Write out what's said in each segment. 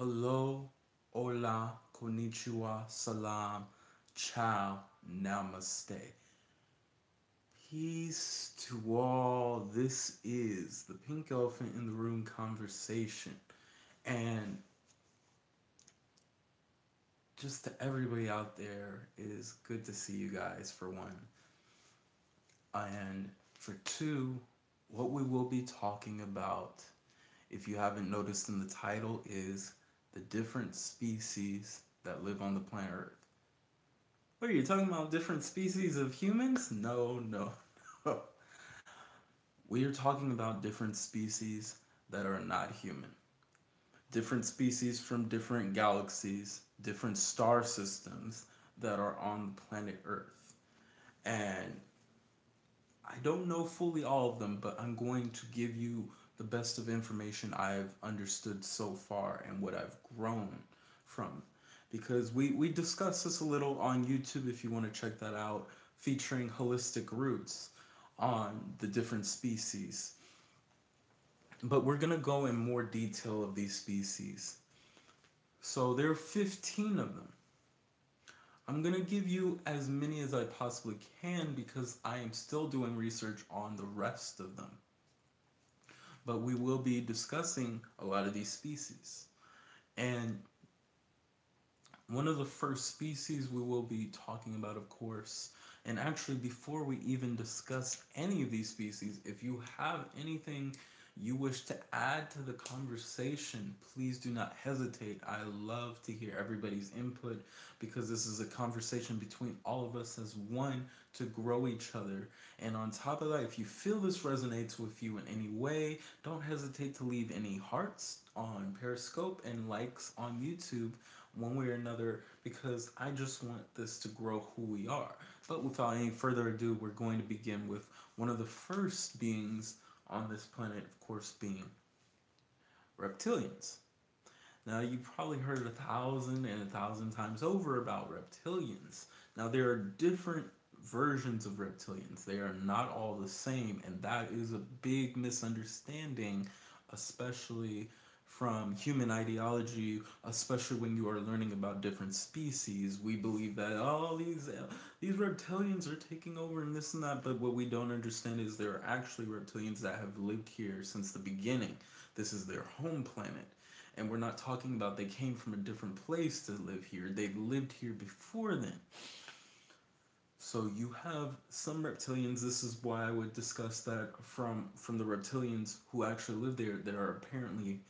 Hello, Hola, Konnichiwa, Salaam, Ciao Namaste. Peace to all. This is the Pink Elephant in the Room conversation. And just to everybody out there, it is good to see you guys for one. And for two, what we will be talking about, if you haven't noticed in the title, is the different species that live on the planet Earth. What are you talking about? Different species of humans? No, no, no. We are talking about different species that are not human. Different species from different galaxies, different star systems that are on the planet Earth. And I don't know fully all of them, but I'm going to give you the best of information I've understood so far and what I've grown from. Because we discussed this a little on YouTube if you want to check that out, featuring holistic roots on the different species. But we're going to go in more detail of these species. So there are 15 of them. I'm going to give you as many as I possibly can because I am still doing research on the rest of them. But we will be discussing a lot of these species. And one of the first species we will be talking about, of course, and actually before we even discuss any of these species, if you have anything you wish to add to the conversation, please do not hesitate. I love to hear everybody's input because this is a conversation between all of us as one to grow each other. And on top of that, if you feel this resonates with you in any way, don't hesitate to leave any hearts on Periscope and likes on YouTube one way or another because I just want this to grow who we are. But without any further ado, we're going to begin with one of the first beings on this planet, of course, being reptilians. Now, you probably heard 1,000 times over about reptilians. Now, there are different versions of reptilians. They are not all the same, and that is a big misunderstanding, especially from human ideology, especially when you are learning about different species. We believe that these reptilians are taking over and this and that, but what we don't understand is there are actually reptilians that have lived here since the beginning. This is their home planet. And we're not talking about they came from a different place to live here. They've lived here before then. So you have some reptilians. This is why I would discuss that from the reptilians who actually live there. There are apparently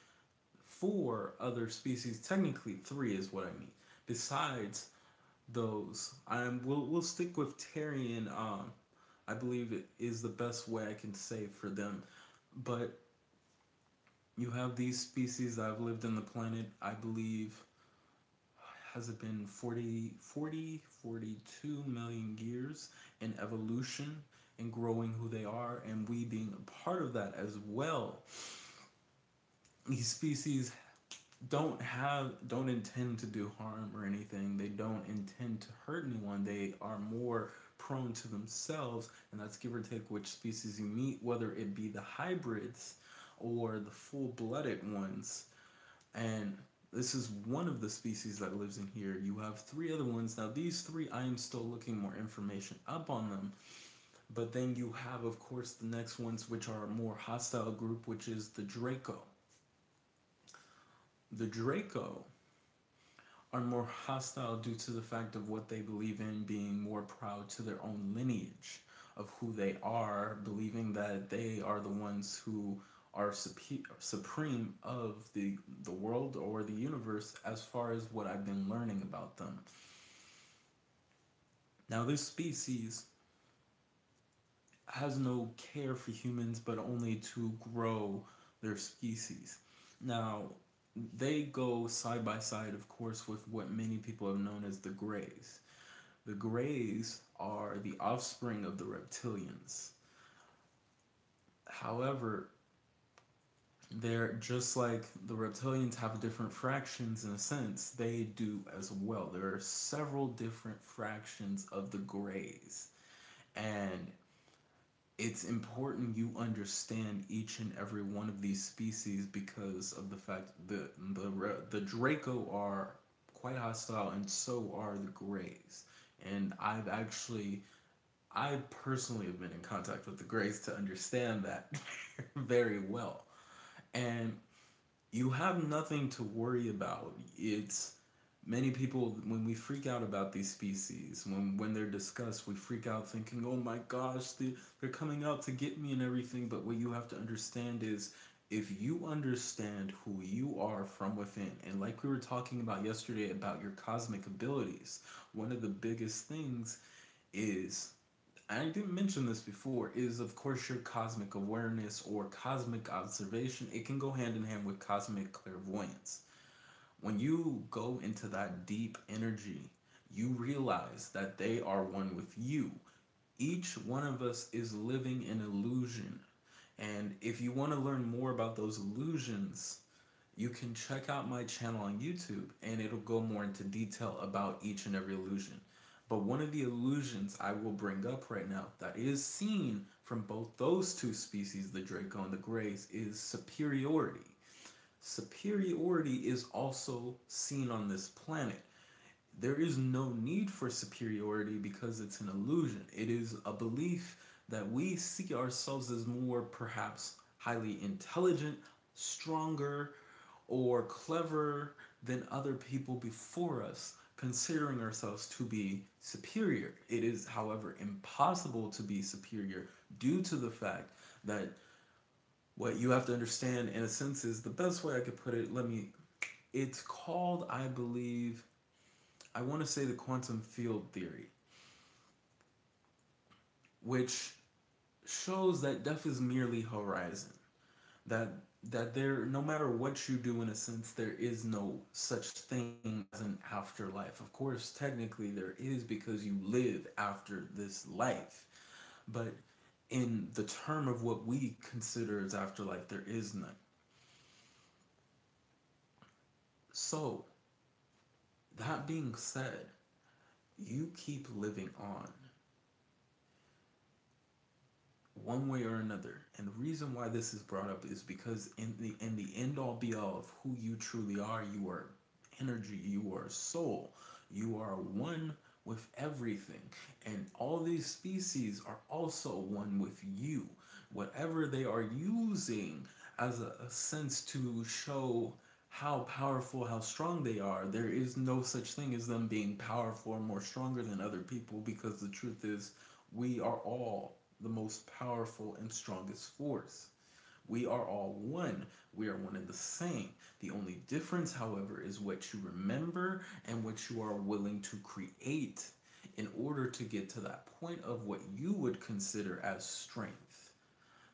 four other species. Technically, three is what I mean. Besides those, we'll stick with Terrian. I believe it is the best way I can say for them. But you have these species that have lived on the planet, I believe, has it been 42 million years in evolution and growing who they are, and we being a part of that as well. These species don't intend to do harm or anything. They don't intend to hurt anyone. They are more prone to themselves, and that's give or take which species you meet, whether it be the hybrids or the full-blooded ones. And this is one of the species that lives in here. You have three other ones. Now, these three, I am still looking more information up on them. But then you have, of course, the next ones, which are a more hostile group, which is the Draco. The Draco are more hostile due to the fact of what they believe in, being more proud to their own lineage of who they are, believing that they are the ones who are supreme of the world or the universe as far as what I've been learning about them. Now, this species has no care for humans but only to grow their species. Now, they go side by side, of course, with what many people have known as the Greys. The Greys are the offspring of the reptilians. However, they're just like the reptilians have different fractions in a sense, they do as well. There are several different fractions of the Greys. And it's important you understand each and every one of these species because of the fact that the Draco are quite hostile, and so are the Greys. And I personally have been in contact with the Greys to understand that very well. And you have nothing to worry about. It's many people, when we freak out about these species, when they're discussed, we freak out thinking, oh my gosh, they're coming out to get me and everything. But what you have to understand is, if you understand who you are from within, and like we were talking about yesterday about your cosmic abilities, one of the biggest things is, I didn't mention this before, is of course your cosmic awareness or cosmic observation. It can go hand in hand with cosmic clairvoyance. When you go into that deep energy, you realize that they are one with you. Each one of us is living an illusion. And if you want to learn more about those illusions, you can check out my channel on YouTube and it'll go more into detail about each and every illusion. But one of the illusions I will bring up right now that is seen from both those two species, the Draco and the Greys, is superiority. Superiority is also seen on this planet. There is no need for superiority because it's an illusion. It is a belief that we see ourselves as more perhaps highly intelligent, stronger, or clever than other people before us, considering ourselves to be superior. It is, however, impossible to be superior due to the fact that what you have to understand, in a sense, is the best way I could put it. It's called, I believe, I want to say the quantum field theory, which shows that death is merely horizon. That there, no matter what you do, in a sense, there is no such thing as an afterlife. Of course, technically there is because you live after this life, but in the term of what we consider as afterlife, there is none. So, that being said, you keep living on one way or another. And the reason why this is brought up is because in the end all be all of who you truly are, you are energy, you are soul, you are one with everything. And all these species are also one with you. Whatever they are using as a sense to show how powerful, how strong they are, there is no such thing as them being powerful or more stronger than other people, because the truth is, we are all the most powerful and strongest force. We are all one. We are one and the same. The only difference, however, is what you remember and what you are willing to create in order to get to that point of what you would consider as strength.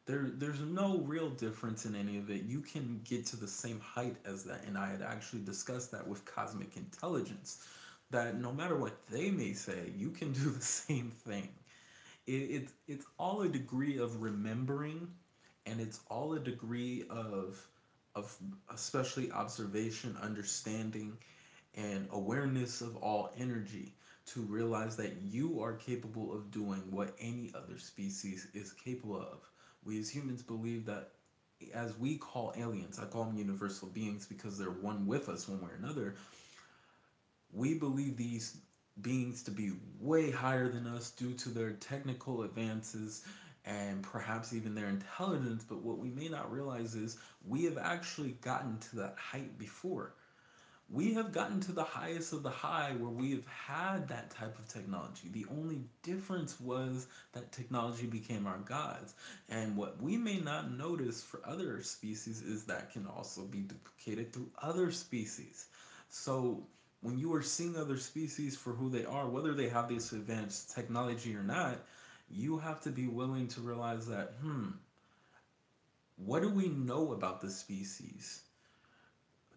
There's no real difference in any of it. You can get to the same height as that, and I had actually discussed that with cosmic intelligence, that no matter what they may say, you can do the same thing. It's all a degree of remembering, and it's all a degree of especially observation, understanding, and awareness of all energy, to realize that you are capable of doing what any other species is capable of. We as humans believe that, as we call aliens, I call them universal beings because they're one with us one way or another, we believe these beings to be way higher than us due to their technical advances and perhaps even their intelligence. But what we may not realize is we have actually gotten to that height before. We have gotten to the highest of the high where we have had that type of technology. The only difference was that technology became our gods. And what we may not notice for other species is that can also be duplicated through other species. So when you are seeing other species for who they are, whether they have this advanced technology or not, you have to be willing to realize that, what do we know about the species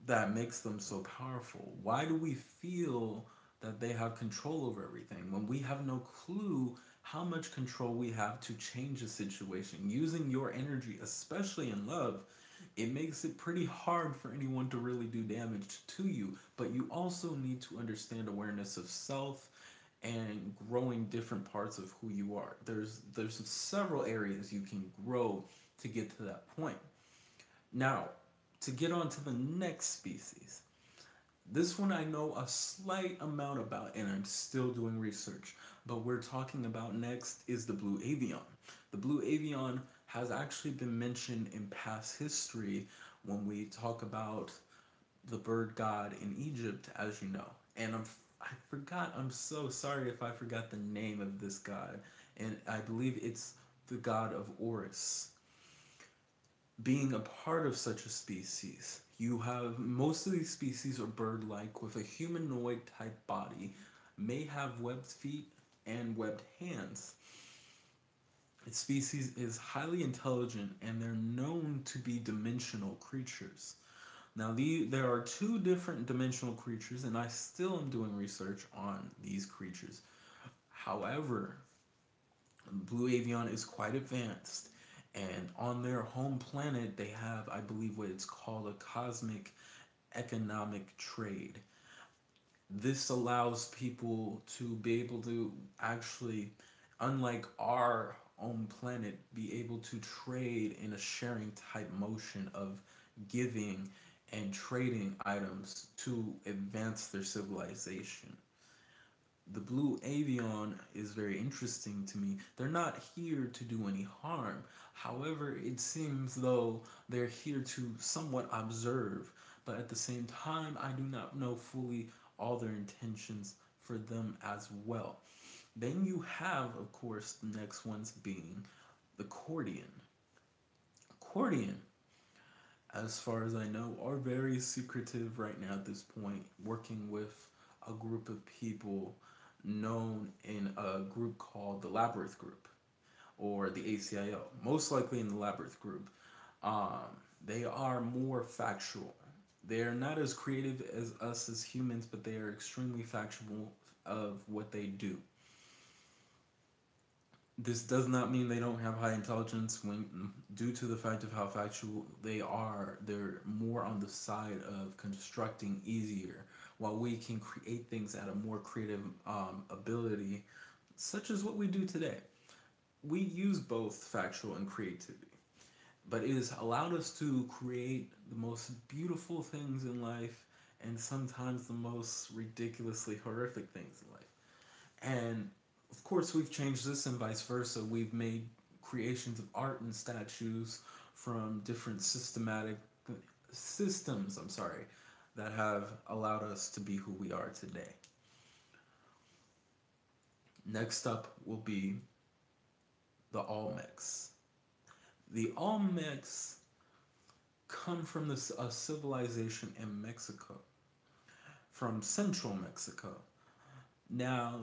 that makes them so powerful? Why do we feel that they have control over everything when we have no clue how much control we have to change a situation? Using your energy, especially in love, it makes it pretty hard for anyone to really do damage to you. But you also need to understand awareness of self and growing different parts of who you are. There's several areas you can grow to get to that point. Now, to get on to the next species, this one I know a slight amount about and I'm still doing research, but we're talking about next is the blue avian. The blue avian has actually been mentioned in past history when we talk about the bird god in Egypt, as you know. And I forgot, I'm so sorry if I forgot the name of this god, and I believe it's the god of Horus. Being a part of such a species, you have most of these species are bird like with a humanoid type body, may have webbed feet and webbed hands. Its species is highly intelligent and they're known to be dimensional creatures. Now, there are two different dimensional creatures, and I still am doing research on these creatures. However, Blue Avian is quite advanced, and on their home planet, they have, I believe, what it's called a cosmic economic trade. This allows people to be able to actually, unlike our own planet, be able to trade in a sharing type motion of giving and trading items to advance their civilization. The blue avian is very interesting to me. They're not here to do any harm. However, it seems though they're here to somewhat observe, but at the same time, I do not know fully all their intentions for them as well. Then you have, of course, the next ones being the Cordian. Cordian, as far as I know, are very secretive right now at this point, working with a group of people known in a group called the Labyrinth Group or the ACIO, most likely in the Labyrinth Group. Um, they are more factual. They are not as creative as us as humans, but they are extremely factual of what they do. This does not mean they don't have high intelligence when due to the fact of how factual they are, they're more on the side of constructing easier while we can create things at a more creative ability such as what we do today. We use both factual and creativity, but it has allowed us to create the most beautiful things in life and sometimes the most ridiculously horrific things in life. And of course, we've changed this and vice versa. We've made creations of art and statues from different systematic systems, I'm sorry, that have allowed us to be who we are today. Next up will be the Olmecs. The Olmecs come from a civilization in Mexico, from central Mexico. Now,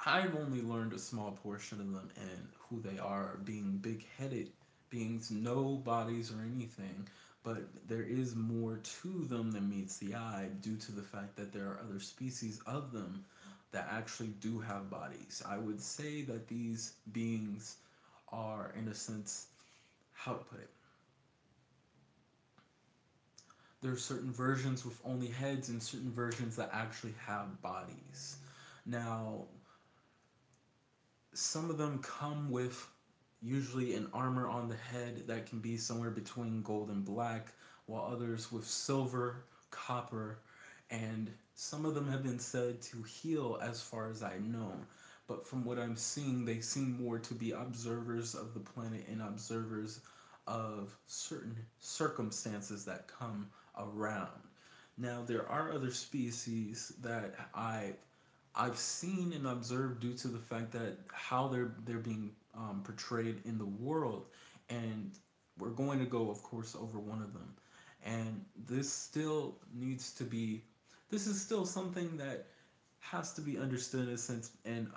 I've only learned a small portion of them and who they are, being big headed beings, no bodies or anything, but there is more to them than meets the eye due to the fact that there are other species of them that actually do have bodies. I would say that these beings are, in a sense, how to put it, there are certain versions with only heads and certain versions that actually have bodies. Now, some of them come with usually an armor on the head that can be somewhere between gold and black, while others with silver, copper, and some of them have been said to heal as far as I know. But from what I'm seeing, they seem more to be observers of the planet and observers of certain circumstances that come around. Now, there are other species that I've seen and observed due to the fact that how they're being portrayed in the world, and we're going to go, of course, over one of them. And this still needs to be. This is still something that has to be understood in a sense, and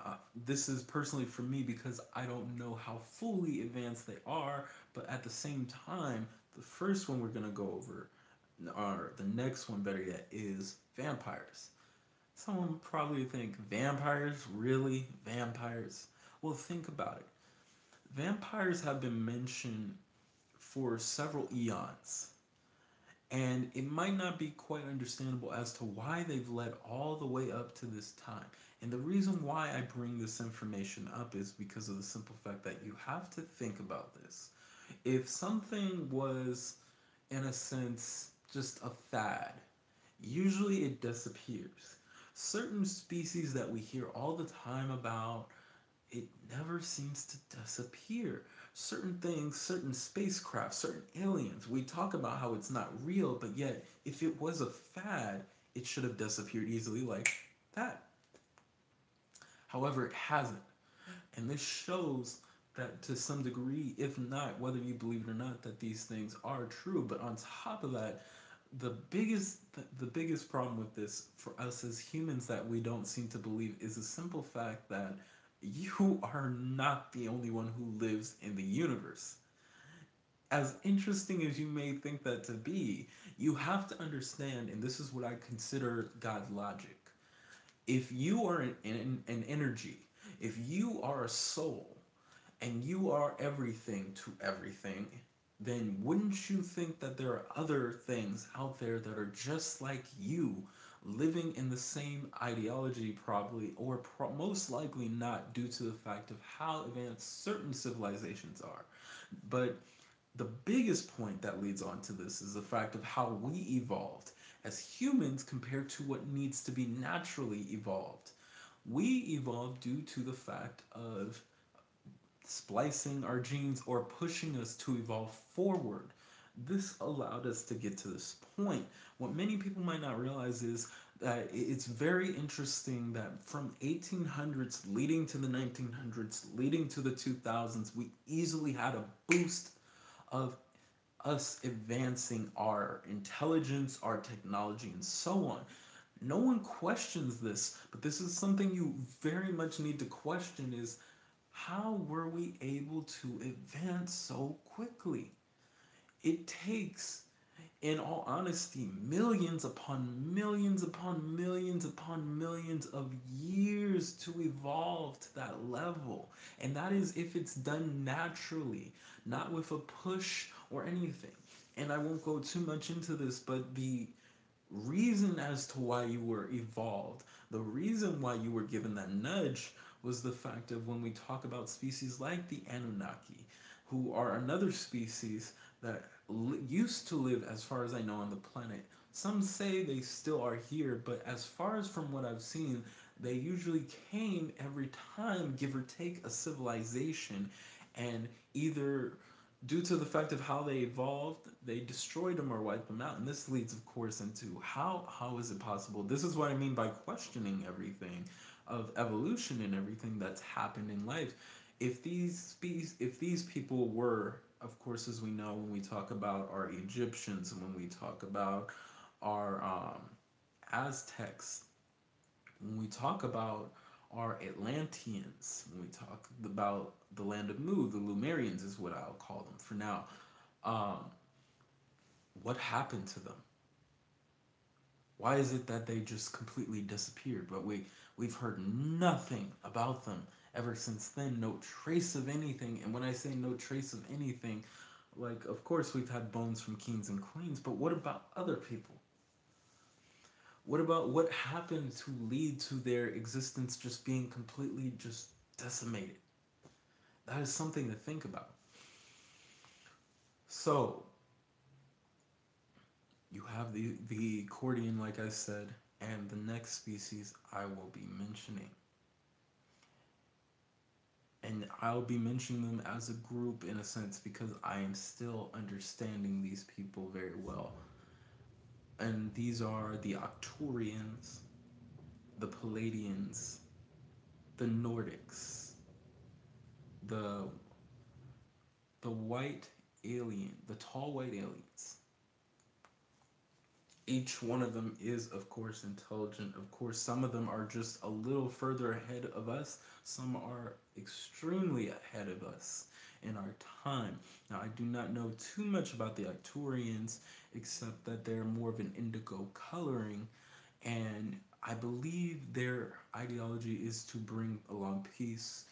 this is personally for me because I don't know how fully advanced they are, but at the same time, the first one we're going to go over, or the next one better yet, is vampires. Someone would probably think, vampires? Really? Vampires? Well, think about it. Vampires have been mentioned for several eons. And it might not be quite understandable as to why they've led all the way up to this time. And the reason why I bring this information up is because of the simple fact that you have to think about this. If something was, in a sense, just a fad, usually it disappears. Certain species that we hear all the time about, it never seems to disappear. Certain things, certain spacecraft, certain aliens, we talk about how it's not real, but yet if it was a fad, it should have disappeared easily like that. However, it hasn't. And this shows that to some degree, if not, whether you believe it or not, that these things are true. But on top of that, the biggest problem with this for us as humans that we don't seem to believe is the simple fact that you are not the only one who lives in the universe. As interesting as you may think that to be, you have to understand, and this is what I consider God logic. If you are an energy, if you are a soul, and you are everything to everything, then wouldn't you think that there are other things out there that are just like you, living in the same ideology, probably, or most likely not, due to the fact of how advanced certain civilizations are? But the biggest point that leads on to this is the fact of how we evolved as humans compared to what needs to be naturally evolved. We evolved due to the fact of splicing our genes or pushing us to evolve forward. This allowed us to get to this point. What many people might not realize is that it's very interesting that from 1800s leading to the 1900s, leading to the 2000s, we easily had a boost of us advancing our intelligence, our technology, and so on. No one questions this, but this is something you very much need to question is how were we able to advance so quickly? It takes, in all honesty, millions upon millions upon millions upon millions of years to evolve to that level. And that is if it's done naturally, not with a push or anything. And I won't go too much into this, but the reason as to why you were evolved, the reason why you were given that nudge was the fact of when we talk about species like the Anunnaki, who are another species that used to live, as far as I know, on the planet. Some say they still are here, but as far as from what I've seen, they usually came every time, give or take, a civilization, and either due to the fact of how they evolved, they destroyed them or wiped them out. And this leads, of course, into how is it possible? This is what I mean by questioning everything of evolution and everything that's happened in life. If these people were, of course, as we know, when we talk about our Egyptians and when we talk about our Aztecs, when we talk about our Atlanteans, when we talk about the land of Mu, the Lumerians is what I'll call them for now. Um, what happened to them? Why is it that they just completely disappeared? But we've heard nothing about them ever since then. No trace of anything. And when I say no trace of anything, like of course we've had bones from kings and queens, but what about other people? What about what happened to lead to their existence just being completely just decimated? That is something to think about. So you have the accordion, like I said, and the next species I will be mentioning. And I'll be mentioning them as a group in a sense because I am still understanding these people very well. And these are the Arcturians, the Palladians, the Nordics, the white alien, the tall white aliens. Each one of them is, of course, intelligent. Of course, some of them are just a little further ahead of us. Some are extremely ahead of us in our time. Now, I do not know too much about the Arcturians, except that they're more of an indigo coloring, and I believe their ideology is to bring along peace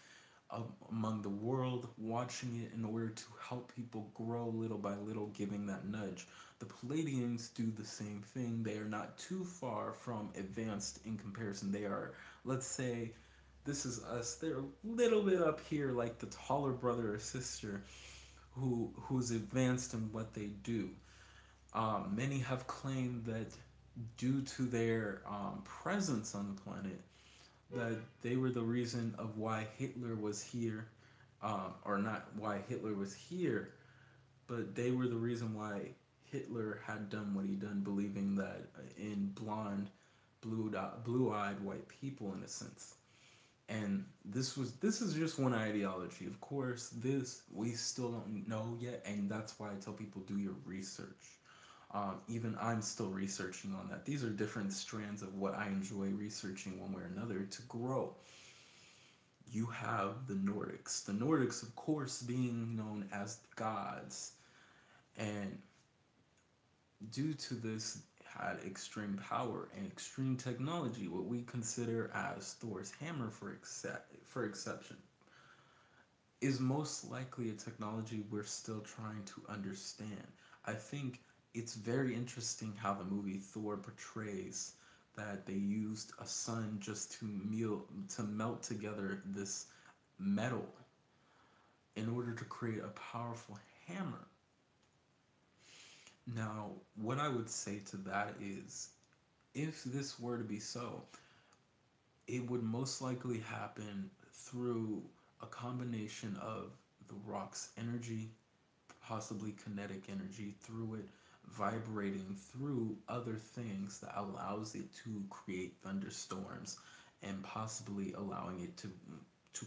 among the world, watching it in order to help people grow little by little, giving that nudge. The Palladians do the same thing. They are not too far from advanced in comparison. They are, let's say, this is us. They're a little bit up here, like the taller brother or sister who's advanced in what they do. Many have claimed that due to their presence on the planet, that they were the reason of why Hitler was here, or not why Hitler was here, but they were the reason why Hitler had done what he done, believing that in blonde, blue-eyed white people, in a sense. And this is just one ideology. Of course, this we still don't know yet, and that's why I tell people do your research. Even I'm still researching on that. These are different strands of what I enjoy researching one way or another to grow. You have the Nordics. The Nordics, of course, being known as the gods, and due to this, had extreme power and extreme technology, what we consider as Thor's hammer for exception, is most likely a technology we're still trying to understand. I think it's very interesting how the movie Thor portrays that they used a sun just to melt together this metal in order to create a powerful hammer. Now, what I would say to that is, if this were to be so, it would most likely happen through a combination of the rock's energy, possibly kinetic energy through it, vibrating through other things that allows it to create thunderstorms and possibly allowing it to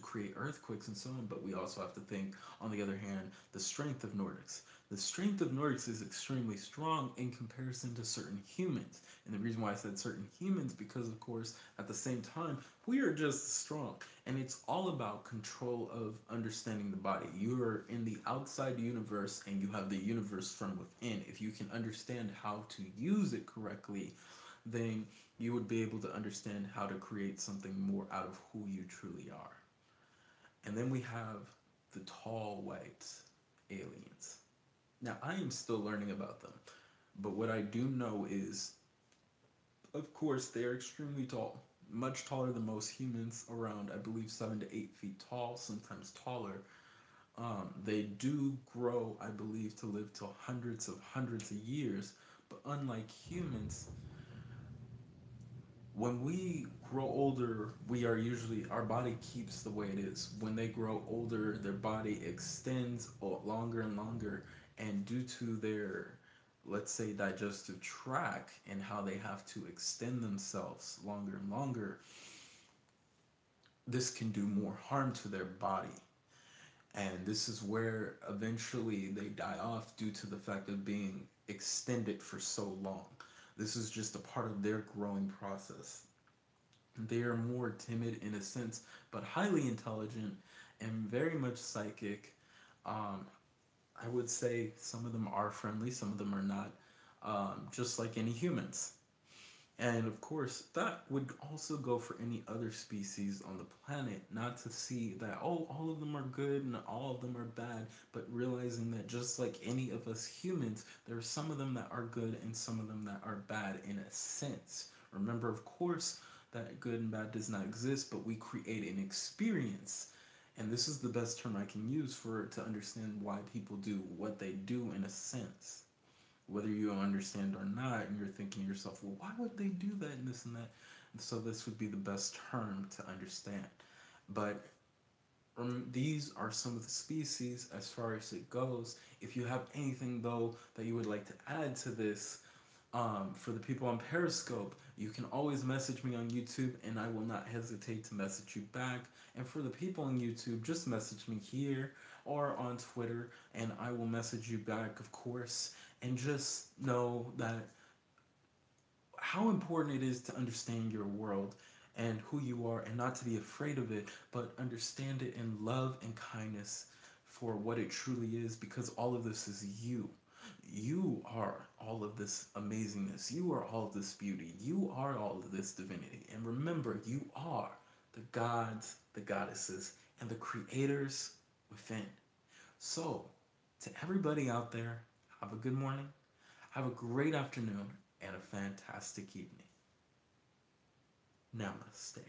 create earthquakes and so on. But we also have to think, on the other hand, the strength of Nordics. The strength of Nordics is extremely strong in comparison to certain humans. And the reason why I said certain humans, because of course, at the same time, we are just strong. And it's all about control of understanding the body. You are in the outside universe and you have the universe from within. If you can understand how to use it correctly, then you would be able to understand how to create something more out of who you truly are. And then we have the tall white aliens. Now, I am still learning about them, but what I do know is, of course, they are extremely tall, much taller than most humans, around, I believe, 7 to 8 feet tall, sometimes taller. They do grow, I believe, to live till hundreds of years, but unlike humans, when we grow older, we are usually, our body keeps the way it is. When they grow older, their body extends longer and longer, and due to their, let's say, digestive tract and how they have to extend themselves longer and longer, this can do more harm to their body. And this is where eventually they die off due to the fact of being extended for so long. This is just a part of their growing process. They are more timid in a sense, but highly intelligent and very much psychic. I would say some of them are friendly, some of them are not, just like any humans. And of course, that would also go for any other species on the planet, not to see that, oh, all of them are good and all of them are bad, but realizing that just like any of us humans, there are some of them that are good and some of them that are bad in a sense. Remember, of course, that good and bad does not exist, but we create an experience. And this is the best term I can use to understand why people do what they do in a sense. Whether you understand or not, and you're thinking to yourself, well, why would they do that and this and that? And so this would be the best term to understand. But these are some of the species as far as it goes. If you have anything, though, that you would like to add to this, for the people on Periscope, you can always message me on YouTube and I will not hesitate to message you back. And for the people on YouTube, just message me here or on Twitter and I will message you back, of course. And just know that how important it is to understand your world and who you are, and not to be afraid of it, but understand it in love and kindness for what it truly is, because all of this is you. You are all of this amazingness. You are all of this beauty. You are all of this divinity. And remember, you are the gods, the goddesses, and the creators within. So, to everybody out there, have a good morning, Have a great afternoon and a fantastic evening. Namaste.